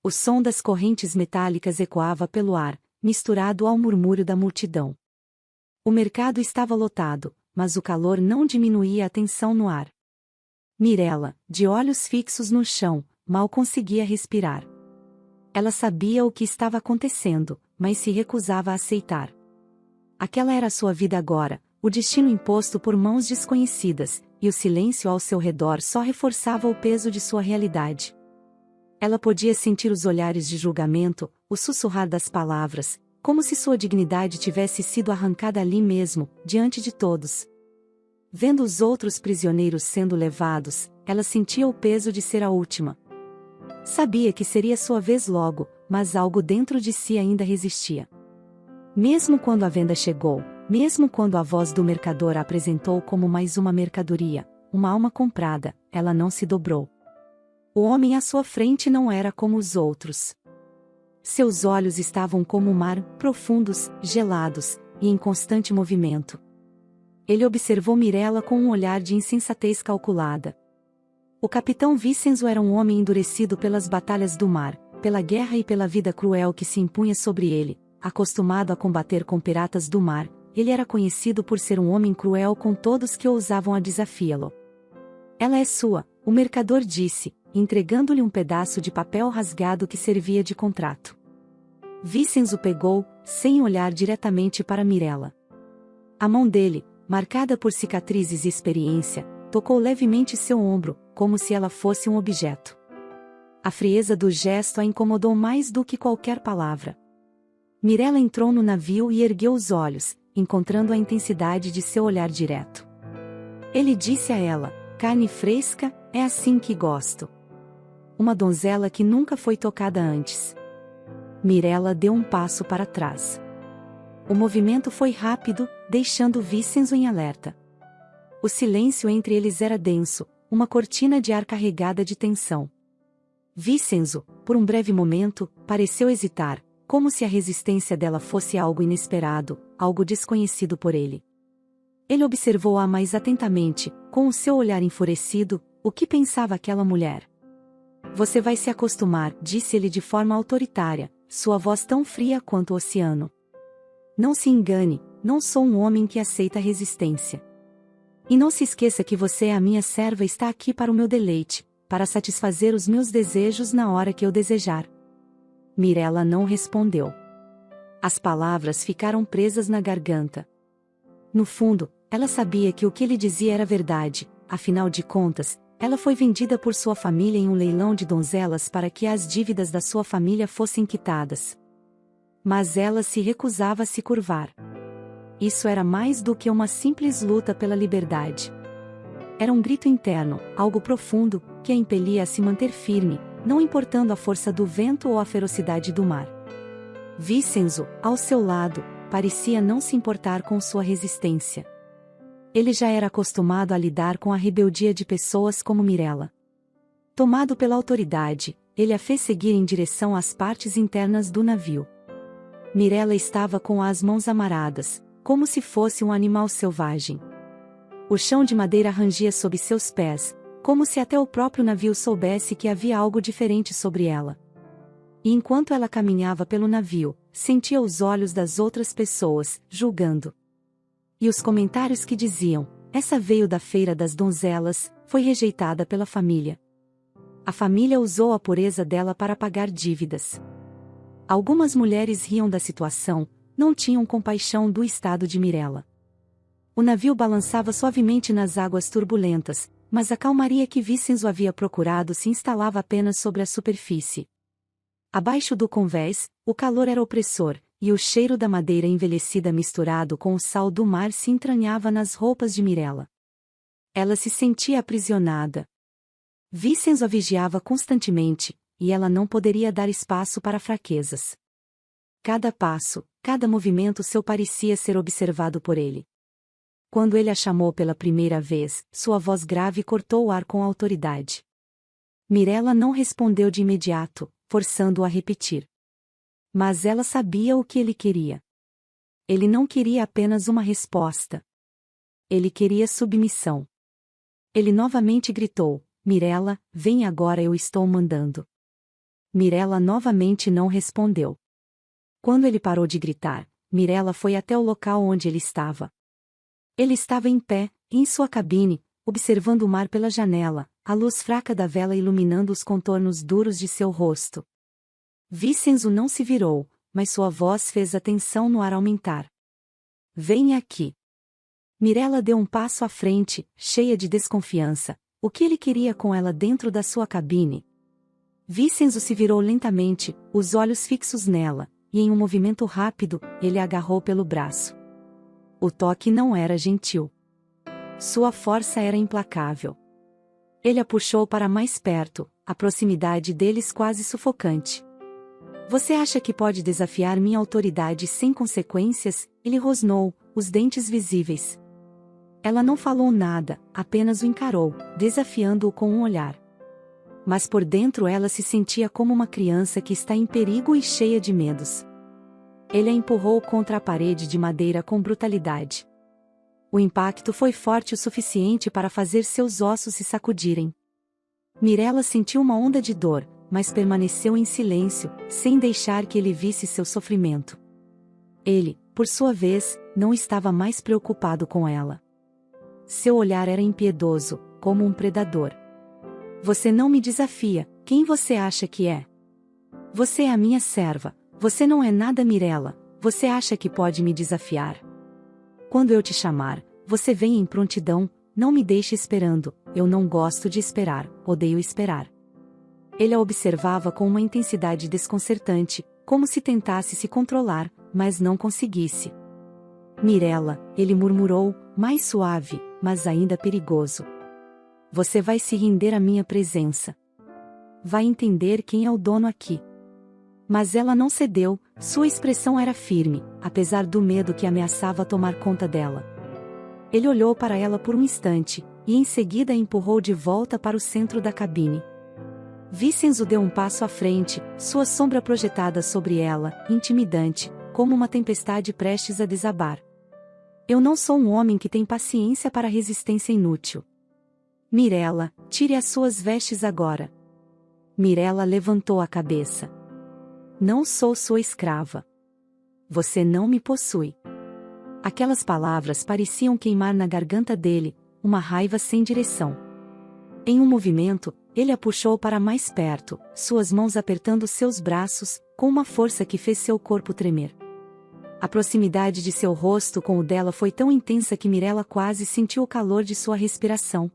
O som das correntes metálicas ecoava pelo ar, misturado ao murmúrio da multidão. O mercado estava lotado, mas o calor não diminuía a tensão no ar. Mirella, de olhos fixos no chão, mal conseguia respirar. Ela sabia o que estava acontecendo, mas se recusava a aceitar. Aquela era a sua vida agora, o destino imposto por mãos desconhecidas, e o silêncio ao seu redor só reforçava o peso de sua realidade. Ela podia sentir os olhares de julgamento, o sussurrar das palavras, como se sua dignidade tivesse sido arrancada ali mesmo, diante de todos. Vendo os outros prisioneiros sendo levados, ela sentia o peso de ser a última. Sabia que seria sua vez logo, mas algo dentro de si ainda resistia. Mesmo quando a venda chegou, mesmo quando a voz do mercador a apresentou como mais uma mercadoria, uma alma comprada, ela não se dobrou. O homem à sua frente não era como os outros. Seus olhos estavam como o mar, profundos, gelados, e em constante movimento. Ele observou Mirella com um olhar de insensatez calculada. O capitão Vicenzo era um homem endurecido pelas batalhas do mar, pela guerra e pela vida cruel que se impunha sobre ele. Acostumado a combater com piratas do mar, ele era conhecido por ser um homem cruel com todos que ousavam a desafiá-lo. Ela é sua, o mercador disse, entregando-lhe um pedaço de papel rasgado que servia de contrato. Vicenzo pegou, sem olhar diretamente para Mirella. A mão dele, marcada por cicatrizes e experiência, tocou levemente seu ombro, como se ela fosse um objeto. A frieza do gesto a incomodou mais do que qualquer palavra. Mirella entrou no navio e ergueu os olhos, encontrando a intensidade de seu olhar direto. Ele disse a ela: "Carne fresca, é assim que gosto." Uma donzela que nunca foi tocada antes. Mirella deu um passo para trás. O movimento foi rápido, deixando Vicenzo em alerta. O silêncio entre eles era denso, uma cortina de ar carregada de tensão. Vicenzo, por um breve momento, pareceu hesitar, como se a resistência dela fosse algo inesperado, algo desconhecido por ele. Ele observou-a mais atentamente, com o seu olhar enfurecido. O que pensava aquela mulher? "Você vai se acostumar", disse ele de forma autoritária, sua voz tão fria quanto o oceano. "Não se engane, não sou um homem que aceita resistência. E não se esqueça que você é a minha serva e está aqui para o meu deleite, para satisfazer os meus desejos na hora que eu desejar." Mirella não respondeu. As palavras ficaram presas na garganta. No fundo, ela sabia que o que ele dizia era verdade, afinal de contas, ela foi vendida por sua família em um leilão de donzelas para que as dívidas da sua família fossem quitadas. Mas ela se recusava a se curvar. Isso era mais do que uma simples luta pela liberdade. Era um grito interno, algo profundo, que a impelia a se manter firme, não importando a força do vento ou a ferocidade do mar. Vicenzo, ao seu lado, parecia não se importar com sua resistência. Ele já era acostumado a lidar com a rebeldia de pessoas como Mirella. Tomado pela autoridade, ele a fez seguir em direção às partes internas do navio. Mirella estava com as mãos amarradas, como se fosse um animal selvagem. O chão de madeira rangia sob seus pés, como se até o próprio navio soubesse que havia algo diferente sobre ela. E enquanto ela caminhava pelo navio, sentia os olhos das outras pessoas, julgando. E os comentários que diziam: "Essa veio da feira das donzelas, foi rejeitada pela família. A família usou a pureza dela para pagar dívidas." Algumas mulheres riam da situação, não tinham compaixão do estado de Mirella. O navio balançava suavemente nas águas turbulentas, mas a calmaria que Vicenzo havia procurado se instalava apenas sobre a superfície. Abaixo do convés, o calor era opressor, e o cheiro da madeira envelhecida misturado com o sal do mar se entranhava nas roupas de Mirella. Ela se sentia aprisionada. Vicenzo a vigiava constantemente, e ela não poderia dar espaço para fraquezas. Cada passo, cada movimento seu parecia ser observado por ele. Quando ele a chamou pela primeira vez, sua voz grave cortou o ar com autoridade. Mirella não respondeu de imediato, forçando-o a repetir. Mas ela sabia o que ele queria. Ele não queria apenas uma resposta. Ele queria submissão. Ele novamente gritou: "Mirella, vem agora, eu estou mandando." Mirella novamente não respondeu. Quando ele parou de gritar, Mirella foi até o local onde ele estava. Ele estava em pé, em sua cabine, observando o mar pela janela, a luz fraca da vela iluminando os contornos duros de seu rosto. Vincenzo não se virou, mas sua voz fez a tensão no ar aumentar. Venha aqui. Mirella deu um passo à frente, cheia de desconfiança. O que ele queria com ela dentro da sua cabine? Vincenzo se virou lentamente, os olhos fixos nela, e em um movimento rápido, ele a agarrou pelo braço. O toque não era gentil. Sua força era implacável. Ele a puxou para mais perto, a proximidade deles quase sufocante. Você acha que pode desafiar minha autoridade sem consequências? Ele rosnou, os dentes visíveis. Ela não falou nada, apenas o encarou, desafiando-o com um olhar. Mas por dentro ela se sentia como uma criança que está em perigo e cheia de medos. Ele a empurrou contra a parede de madeira com brutalidade. O impacto foi forte o suficiente para fazer seus ossos se sacudirem. Mirella sentiu uma onda de dor, mas permaneceu em silêncio, sem deixar que ele visse seu sofrimento. Ele, por sua vez, não estava mais preocupado com ela. Seu olhar era impiedoso, como um predador. Você não me desafia, quem você acha que é? Você é a minha serva, você não é nada, Mirella, você acha que pode me desafiar? Quando eu te chamar, você vem em prontidão, não me deixe esperando, eu não gosto de esperar, odeio esperar. Ele a observava com uma intensidade desconcertante, como se tentasse se controlar, mas não conseguisse. Mirella, ele murmurou, mais suave, mas ainda perigoso. Você vai se render à minha presença. Vai entender quem é o dono aqui. Mas ela não cedeu, sua expressão era firme, apesar do medo que ameaçava tomar conta dela. Ele olhou para ela por um instante, e em seguida a empurrou de volta para o centro da cabine. Vincenzo deu um passo à frente, sua sombra projetada sobre ela, intimidante, como uma tempestade prestes a desabar. Eu não sou um homem que tem paciência para resistência inútil. Mirella, tire as suas vestes agora. Mirella levantou a cabeça. Não sou sua escrava. Você não me possui. Aquelas palavras pareciam queimar na garganta dele, uma raiva sem direção. Em um movimento, ele a puxou para mais perto, suas mãos apertando seus braços, com uma força que fez seu corpo tremer. A proximidade de seu rosto com o dela foi tão intensa que Mirella quase sentiu o calor de sua respiração.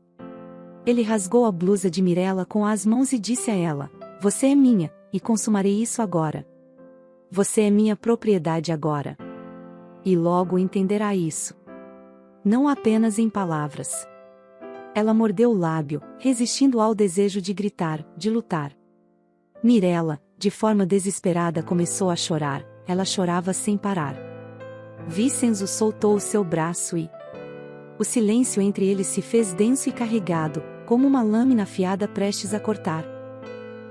Ele rasgou a blusa de Mirella com as mãos e disse a ela: Você é minha, e consumarei isso agora. Você é minha propriedade agora. E logo entenderá isso. Não apenas em palavras. Ela mordeu o lábio, resistindo ao desejo de gritar, de lutar. Mirella, de forma desesperada, começou a chorar, ela chorava sem parar. Vincenzo soltou o seu braço e... O silêncio entre eles se fez denso e carregado, como uma lâmina afiada prestes a cortar.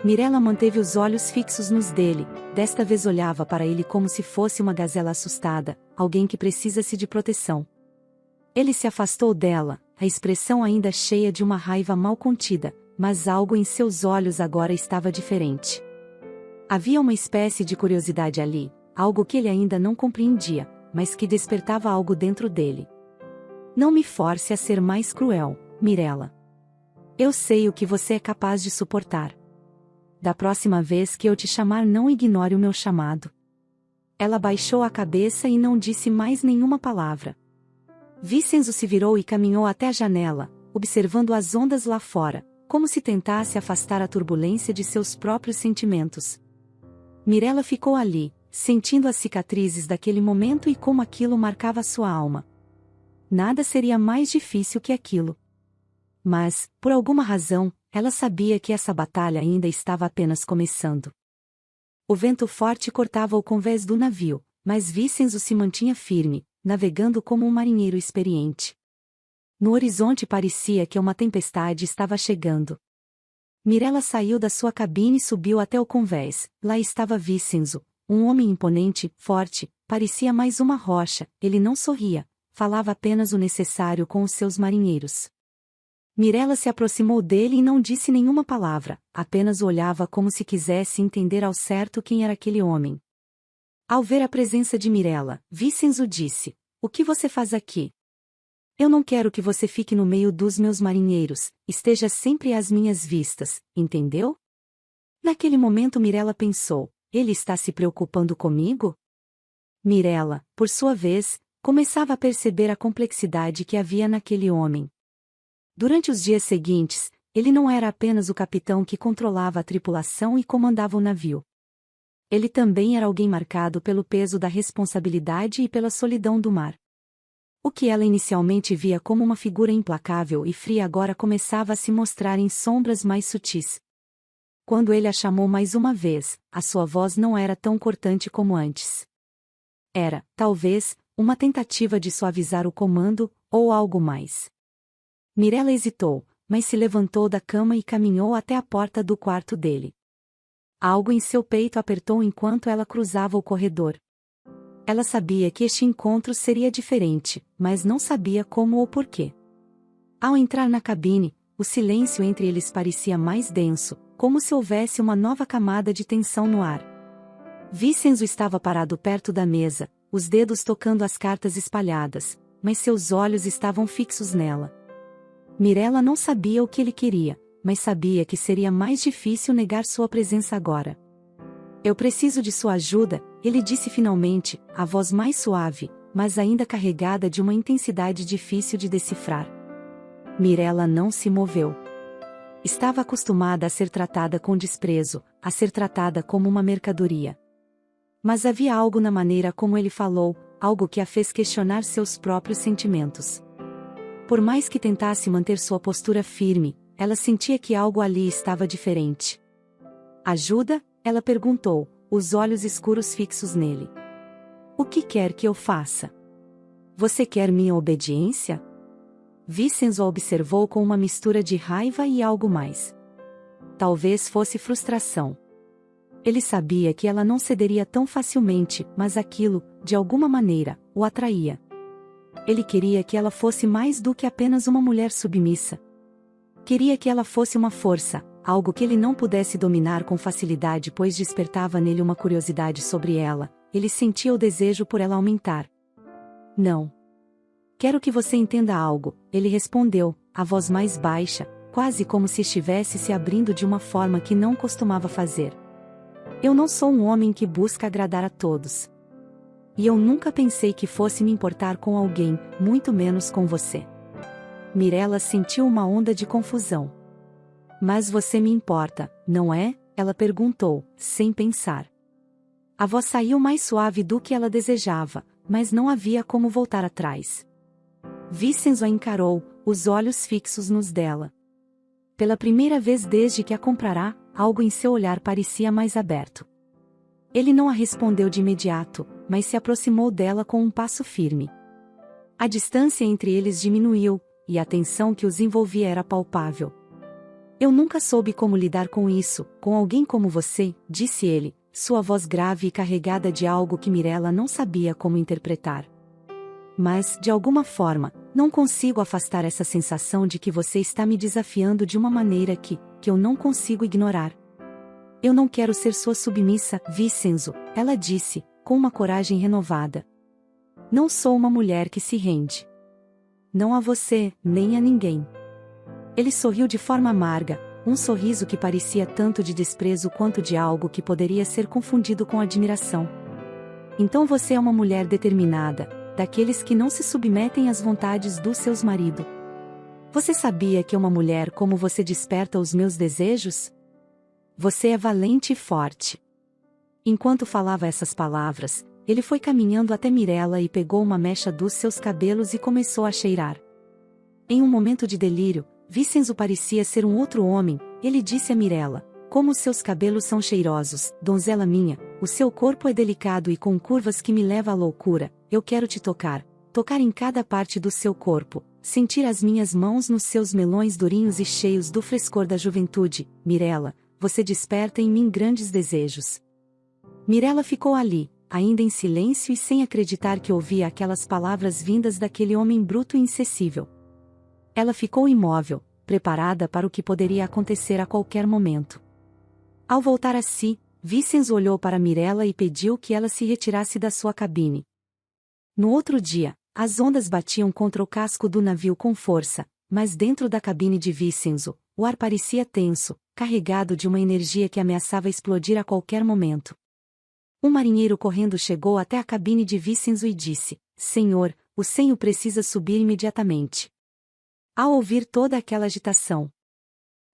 Mirella manteve os olhos fixos nos dele, desta vez olhava para ele como se fosse uma gazela assustada, alguém que precisa-se de proteção. Ele se afastou dela, a expressão ainda cheia de uma raiva mal contida, mas algo em seus olhos agora estava diferente. Havia uma espécie de curiosidade ali, algo que ele ainda não compreendia, mas que despertava algo dentro dele. Não me force a ser mais cruel, Mirella. Eu sei o que você é capaz de suportar. Da próxima vez que eu te chamar, não ignore o meu chamado. Ela baixou a cabeça e não disse mais nenhuma palavra. Vincenzo se virou e caminhou até a janela, observando as ondas lá fora, como se tentasse afastar a turbulência de seus próprios sentimentos. Mirella ficou ali, sentindo as cicatrizes daquele momento e como aquilo marcava sua alma. Nada seria mais difícil que aquilo. Mas, por alguma razão, ela sabia que essa batalha ainda estava apenas começando. O vento forte cortava o convés do navio, mas Vincenzo se mantinha firme, navegando como um marinheiro experiente. No horizonte parecia que uma tempestade estava chegando. Mirella saiu da sua cabine e subiu até o convés. Lá estava Vincenzo, um homem imponente, forte, parecia mais uma rocha. Ele não sorria, falava apenas o necessário com os seus marinheiros. Mirella se aproximou dele e não disse nenhuma palavra, apenas o olhava como se quisesse entender ao certo quem era aquele homem. Ao ver a presença de Mirella, Vincenzo disse: "O que você faz aqui? Eu não quero que você fique no meio dos meus marinheiros, esteja sempre às minhas vistas, entendeu?" Naquele momento Mirella pensou: ele está se preocupando comigo? Mirella, por sua vez, começava a perceber a complexidade que havia naquele homem. Durante os dias seguintes, ele não era apenas o capitão que controlava a tripulação e comandava o navio. Ele também era alguém marcado pelo peso da responsabilidade e pela solidão do mar. O que ela inicialmente via como uma figura implacável e fria agora começava a se mostrar em sombras mais sutis. Quando ele a chamou mais uma vez, a sua voz não era tão cortante como antes. Era, talvez, uma tentativa de suavizar o comando, ou algo mais. Mirella hesitou, mas se levantou da cama e caminhou até a porta do quarto dele. Algo em seu peito apertou enquanto ela cruzava o corredor. Ela sabia que este encontro seria diferente, mas não sabia como ou porquê. Ao entrar na cabine, o silêncio entre eles parecia mais denso, como se houvesse uma nova camada de tensão no ar. Vincenzo estava parado perto da mesa, os dedos tocando as cartas espalhadas, mas seus olhos estavam fixos nela. Mirella não sabia o que ele queria, mas sabia que seria mais difícil negar sua presença agora. "Eu preciso de sua ajuda", ele disse finalmente, a voz mais suave, mas ainda carregada de uma intensidade difícil de decifrar. Mirella não se moveu. Estava acostumada a ser tratada com desprezo, a ser tratada como uma mercadoria. Mas havia algo na maneira como ele falou, algo que a fez questionar seus próprios sentimentos. Por mais que tentasse manter sua postura firme, ela sentia que algo ali estava diferente. "Ajuda?", ela perguntou, os olhos escuros fixos nele. "O que quer que eu faça? Você quer minha obediência?" Vincenzo a observou com uma mistura de raiva e algo mais. Talvez fosse frustração. Ele sabia que ela não cederia tão facilmente, mas aquilo, de alguma maneira, o atraía. Ele queria que ela fosse mais do que apenas uma mulher submissa. Queria que ela fosse uma força, algo que ele não pudesse dominar com facilidade, pois despertava nele uma curiosidade sobre ela. Ele sentia o desejo por ela aumentar. "Não. Quero que você entenda algo", ele respondeu, a voz mais baixa, quase como se estivesse se abrindo de uma forma que não costumava fazer. "Eu não sou um homem que busca agradar a todos. E eu nunca pensei que fosse me importar com alguém, muito menos com você." Mirella sentiu uma onda de confusão. "Mas você me importa, não é?", ela perguntou, sem pensar. A voz saiu mais suave do que ela desejava, mas não havia como voltar atrás. Vincenzo a encarou, os olhos fixos nos dela. Pela primeira vez desde que a comprara, algo em seu olhar parecia mais aberto. Ele não a respondeu de imediato, mas se aproximou dela com um passo firme. A distância entre eles diminuiu, e a tensão que os envolvia era palpável. "Eu nunca soube como lidar com isso, com alguém como você", disse ele, sua voz grave e carregada de algo que Mirella não sabia como interpretar. "Mas, de alguma forma, não consigo afastar essa sensação de que você está me desafiando de uma maneira que eu não consigo ignorar." "Eu não quero ser sua submissa, Vincenzo", ela disse, com uma coragem renovada. "Não sou uma mulher que se rende. Não a você, nem a ninguém." Ele sorriu de forma amarga, um sorriso que parecia tanto de desprezo quanto de algo que poderia ser confundido com admiração. "Então você é uma mulher determinada, daqueles que não se submetem às vontades dos seus maridos. Você sabia que uma mulher como você desperta os meus desejos? Você é valente e forte." Enquanto falava essas palavras, ele foi caminhando até Mirella e pegou uma mecha dos seus cabelos e começou a cheirar. Em um momento de delírio, Vincenzo parecia ser um outro homem. Ele disse a Mirella: "Como seus cabelos são cheirosos, donzela minha, o seu corpo é delicado e com curvas que me leva à loucura. Eu quero te tocar em cada parte do seu corpo, sentir as minhas mãos nos seus melões durinhos e cheios do frescor da juventude. Mirella, você desperta em mim grandes desejos." Mirella ficou ali, ainda em silêncio e sem acreditar que ouvia aquelas palavras vindas daquele homem bruto e inacessível. Ela ficou imóvel, preparada para o que poderia acontecer a qualquer momento. Ao voltar a si, Vincenzo olhou para Mirella e pediu que ela se retirasse da sua cabine. No outro dia, as ondas batiam contra o casco do navio com força, mas dentro da cabine de Vincenzo, o ar parecia tenso, carregado de uma energia que ameaçava explodir a qualquer momento. Um marinheiro correndo chegou até a cabine de Vincenzo e disse: "Senhor, o senhor precisa subir imediatamente." Ao ouvir toda aquela agitação,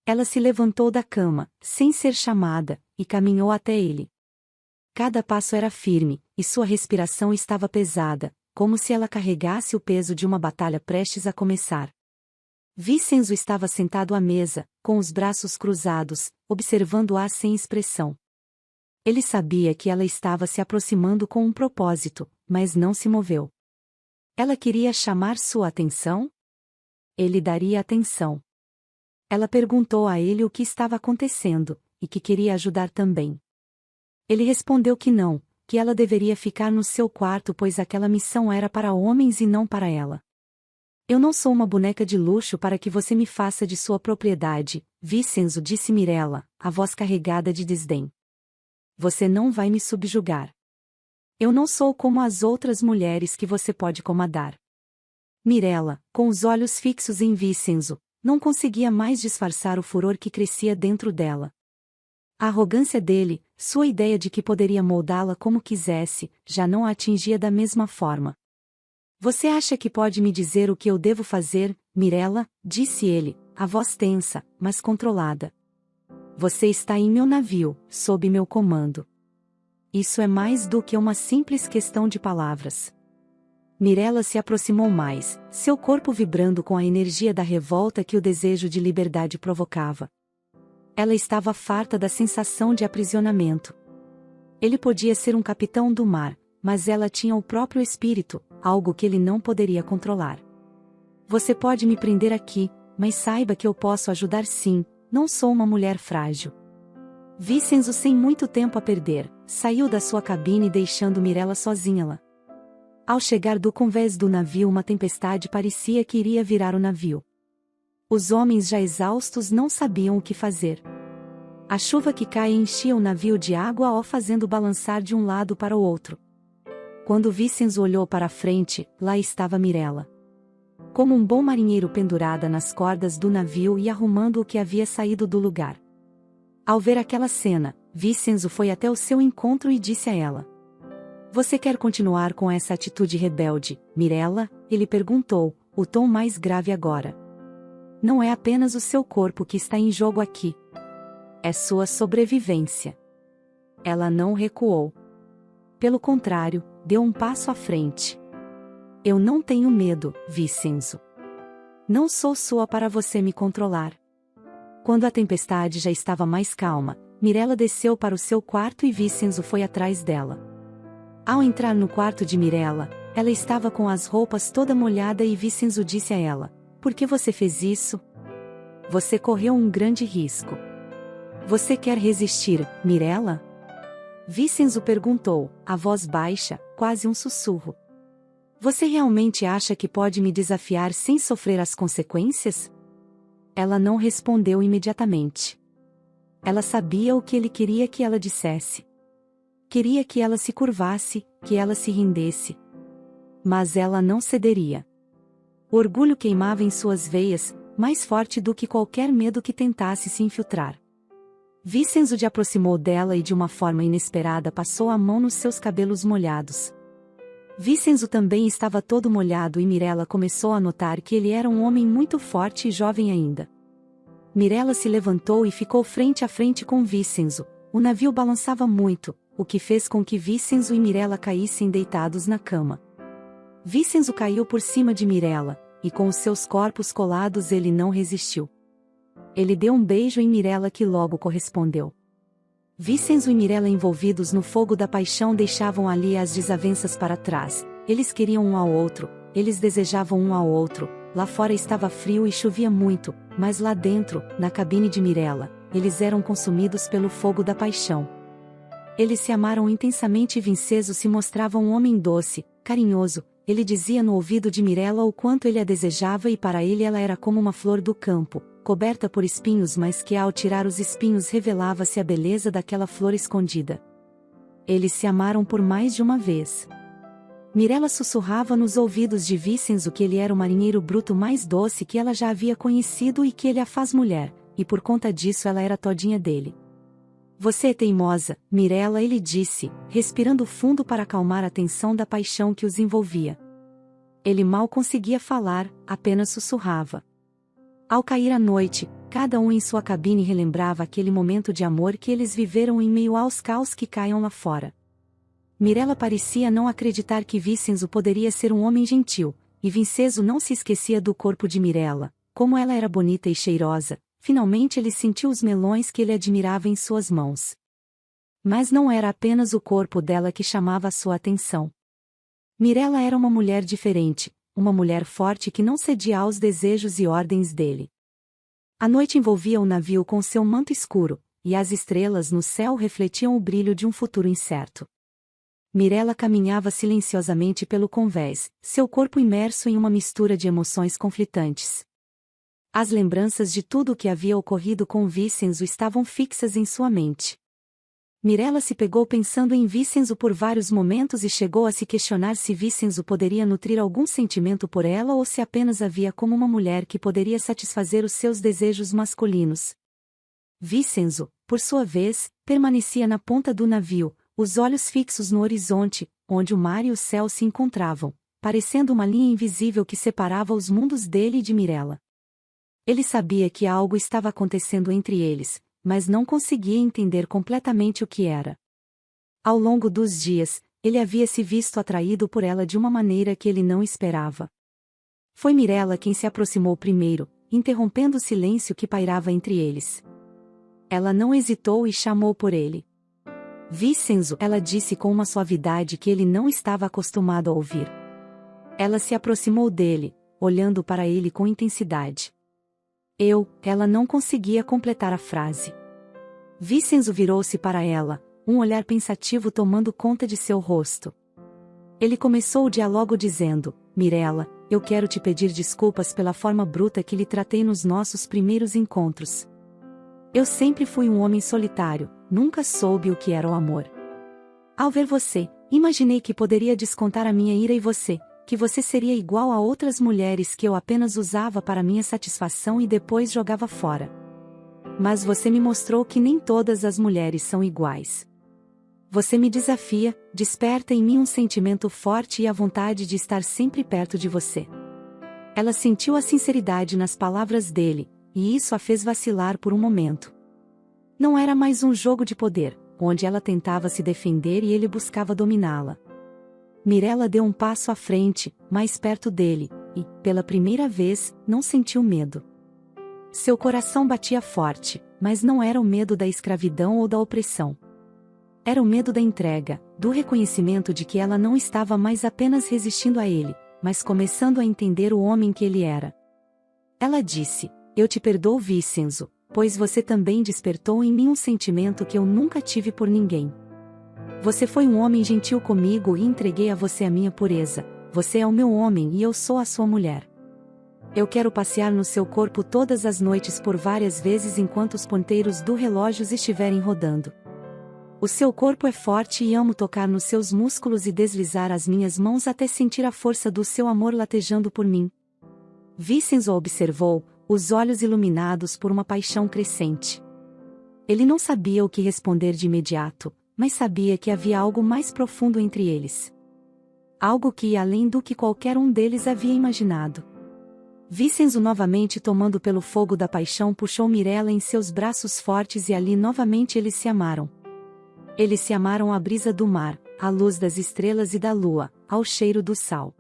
ela se levantou da cama, sem ser chamada, e caminhou até ele. Cada passo era firme, e sua respiração estava pesada, como se ela carregasse o peso de uma batalha prestes a começar. Vincenzo estava sentado à mesa, com os braços cruzados, observando-a sem expressão. Ele sabia que ela estava se aproximando com um propósito, mas não se moveu. Ela queria chamar sua atenção? Ele daria atenção. Ela perguntou a ele o que estava acontecendo, e que queria ajudar também. Ele respondeu que não, que ela deveria ficar no seu quarto pois aquela missão era para homens e não para ela. "Eu não sou uma boneca de luxo para que você me faça de sua propriedade", Vincenzo disse Mirella, a voz carregada de desdém. "Você não vai me subjugar. Eu não sou como as outras mulheres que você pode comandar." Mirella, com os olhos fixos em Vincenzo, não conseguia mais disfarçar o furor que crescia dentro dela. A arrogância dele, sua ideia de que poderia moldá-la como quisesse, já não a atingia da mesma forma. "Você acha que pode me dizer o que eu devo fazer, Mirella?", disse ele, a voz tensa, mas controlada. "Você está em meu navio, sob meu comando. Isso é mais do que uma simples questão de palavras." Mirella se aproximou mais, seu corpo vibrando com a energia da revolta que o desejo de liberdade provocava. Ela estava farta da sensação de aprisionamento. Ele podia ser um capitão do mar, mas ela tinha o próprio espírito, algo que ele não poderia controlar. "Você pode me prender aqui, mas saiba que eu posso ajudar sim, não sou uma mulher frágil." Vincenzo, sem muito tempo a perder, saiu da sua cabine deixando Mirella sozinha lá. Ao chegar do convés do navio, uma tempestade parecia que iria virar o navio. Os homens já exaustos não sabiam o que fazer. A chuva que caía enchia o navio de água o fazendo balançar de um lado para o outro. Quando Vincenzo olhou para a frente, lá estava Mirella. Como um bom marinheiro, pendurada nas cordas do navio e arrumando o que havia saído do lugar. Ao ver aquela cena, Vincenzo foi até o seu encontro e disse a ela: "Você quer continuar com essa atitude rebelde, Mirella?", ele perguntou, o tom mais grave agora. "Não é apenas o seu corpo que está em jogo aqui. É sua sobrevivência." Ela não recuou. Pelo contrário, deu um passo à frente. "Eu não tenho medo, Vincenzo. Não sou sua para você me controlar." Quando a tempestade já estava mais calma, Mirella desceu para o seu quarto e Vincenzo foi atrás dela. Ao entrar no quarto de Mirella, ela estava com as roupas toda molhada e Vincenzo disse a ela: "Por que você fez isso? Você correu um grande risco." "Você quer resistir, Mirella?" Vincenzo perguntou, a voz baixa, quase um sussurro. "Você realmente acha que pode me desafiar sem sofrer as consequências?" Ela não respondeu imediatamente. Ela sabia o que ele queria que ela dissesse. Queria que ela se curvasse, que ela se rendesse. Mas ela não cederia. O orgulho queimava em suas veias, mais forte do que qualquer medo que tentasse se infiltrar. Vincenzo se aproximou dela e de uma forma inesperada passou a mão nos seus cabelos molhados. Vincenzo também estava todo molhado e Mirella começou a notar que ele era um homem muito forte e jovem ainda. Mirella se levantou e ficou frente a frente com Vincenzo. O navio balançava muito, o que fez com que Vincenzo e Mirella caíssem deitados na cama. Vincenzo caiu por cima de Mirella, e com os seus corpos colados ele não resistiu. Ele deu um beijo em Mirella que logo correspondeu. Vincenzo e Mirella, envolvidos no fogo da paixão, deixavam ali as desavenças para trás. Eles queriam um ao outro, eles desejavam um ao outro. Lá fora estava frio e chovia muito, mas lá dentro, na cabine de Mirella, eles eram consumidos pelo fogo da paixão. Eles se amaram intensamente e Vincenzo se mostrava um homem doce, carinhoso. Ele dizia no ouvido de Mirella o quanto ele a desejava e para ele ela era como uma flor do campo, coberta por espinhos, mas que ao tirar os espinhos revelava-se a beleza daquela flor escondida. Eles se amaram por mais de uma vez. Mirella sussurrava nos ouvidos de Vincenzo que ele era o marinheiro bruto mais doce que ela já havia conhecido e que ele a faz mulher, e por conta disso ela era todinha dele. Você é teimosa, Mirella, ele disse, respirando fundo para acalmar a tensão da paixão que os envolvia. Ele mal conseguia falar, apenas sussurrava. Ao cair a noite, cada um em sua cabine relembrava aquele momento de amor que eles viveram em meio aos caos que caiam lá fora. Mirella parecia não acreditar que Vincenzo poderia ser um homem gentil, e Vincenzo não se esquecia do corpo de Mirella, como ela era bonita e cheirosa. Finalmente ele sentiu os melões que ele admirava em suas mãos. Mas não era apenas o corpo dela que chamava a sua atenção. Mirella era uma mulher diferente, uma mulher forte que não cedia aos desejos e ordens dele. A noite envolvia o navio com seu manto escuro, e as estrelas no céu refletiam o brilho de um futuro incerto. Mirella caminhava silenciosamente pelo convés, seu corpo imerso em uma mistura de emoções conflitantes. As lembranças de tudo o que havia ocorrido com Vincenzo estavam fixas em sua mente. Mirella se pegou pensando em Vincenzo por vários momentos e chegou a se questionar se Vincenzo poderia nutrir algum sentimento por ela ou se apenas a via como uma mulher que poderia satisfazer os seus desejos masculinos. Vincenzo, por sua vez, permanecia na ponta do navio, os olhos fixos no horizonte, onde o mar e o céu se encontravam, parecendo uma linha invisível que separava os mundos dele e de Mirella. Ele sabia que algo estava acontecendo entre eles, mas não conseguia entender completamente o que era. Ao longo dos dias, ele havia se visto atraído por ela de uma maneira que ele não esperava. Foi Mirella quem se aproximou primeiro, interrompendo o silêncio que pairava entre eles. Ela não hesitou e chamou por ele. Vincenzo, ela disse com uma suavidade que ele não estava acostumado a ouvir. Ela se aproximou dele, olhando para ele com intensidade. Ela não conseguia completar a frase. Vincenzo virou-se para ela, um olhar pensativo tomando conta de seu rosto. Ele começou o diálogo dizendo: Mirella, eu quero te pedir desculpas pela forma bruta que lhe tratei nos nossos primeiros encontros. Eu sempre fui um homem solitário, nunca soube o que era o amor. Ao ver você, imaginei que poderia descontar a minha ira em você, que você seria igual a outras mulheres que eu apenas usava para minha satisfação e depois jogava fora. Mas você me mostrou que nem todas as mulheres são iguais. Você me desafia, desperta em mim um sentimento forte e a vontade de estar sempre perto de você. Ela sentiu a sinceridade nas palavras dele, e isso a fez vacilar por um momento. Não era mais um jogo de poder, onde ela tentava se defender e ele buscava dominá-la. Mirella deu um passo à frente, mais perto dele, e, pela primeira vez, não sentiu medo. Seu coração batia forte, mas não era o medo da escravidão ou da opressão. Era o medo da entrega, do reconhecimento de que ela não estava mais apenas resistindo a ele, mas começando a entender o homem que ele era. Ela disse: Eu te perdoo, Vincenzo, pois você também despertou em mim um sentimento que eu nunca tive por ninguém. Você foi um homem gentil comigo e entreguei a você a minha pureza. Você é o meu homem e eu sou a sua mulher. Eu quero passear no seu corpo todas as noites por várias vezes enquanto os ponteiros do relógio estiverem rodando. O seu corpo é forte e amo tocar nos seus músculos e deslizar as minhas mãos até sentir a força do seu amor latejando por mim. Vincenzo observou, os olhos iluminados por uma paixão crescente. Ele não sabia o que responder de imediato, mas sabia que havia algo mais profundo entre eles. Algo que ia além do que qualquer um deles havia imaginado. Vincenzo, novamente tomando pelo fogo da paixão, puxou Mirella em seus braços fortes e ali novamente eles se amaram. Eles se amaram à brisa do mar, à luz das estrelas e da lua, ao cheiro do sal.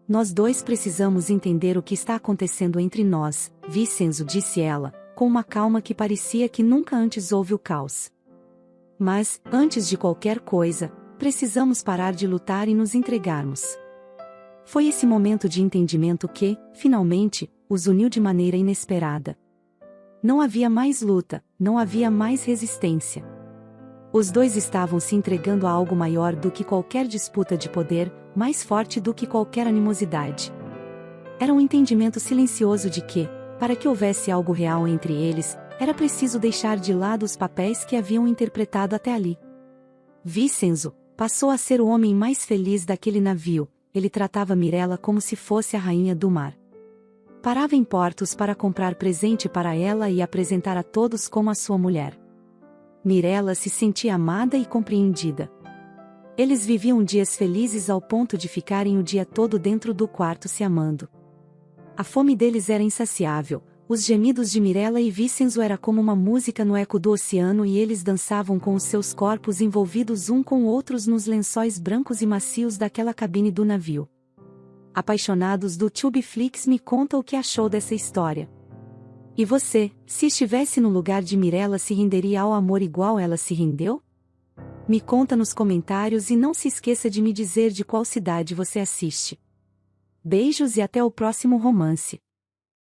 Nós dois precisamos entender o que está acontecendo entre nós, Vincenzo, disse ela, com uma calma que parecia que nunca antes houve o caos. Mas, antes de qualquer coisa, precisamos parar de lutar e nos entregarmos. Foi esse momento de entendimento que, finalmente, os uniu de maneira inesperada. Não havia mais luta, não havia mais resistência. Os dois estavam se entregando a algo maior do que qualquer disputa de poder, mais forte do que qualquer animosidade. Era um entendimento silencioso de que, Para que houvesse algo real entre eles, era preciso deixar de lado os papéis que haviam interpretado até ali. Vincenzo passou a ser o homem mais feliz daquele navio. Ele tratava Mirella como se fosse a rainha do mar. Parava em portos para comprar presente para ela e apresentar a todos como a sua mulher. Mirella se sentia amada e compreendida. Eles viviam dias felizes ao ponto de ficarem o dia todo dentro do quarto se amando. A fome deles era insaciável, os gemidos de Mirella e Vincenzo era como uma música no eco do oceano e eles dançavam com os seus corpos envolvidos um com outros nos lençóis brancos e macios daquela cabine do navio. Apaixonados do Tubeflix me conta o que achou dessa história. E você, se estivesse no lugar de Mirella, se renderia ao amor igual ela se rendeu? Me conta nos comentários e não se esqueça de me dizer de qual cidade você assiste. Beijos e até o próximo romance.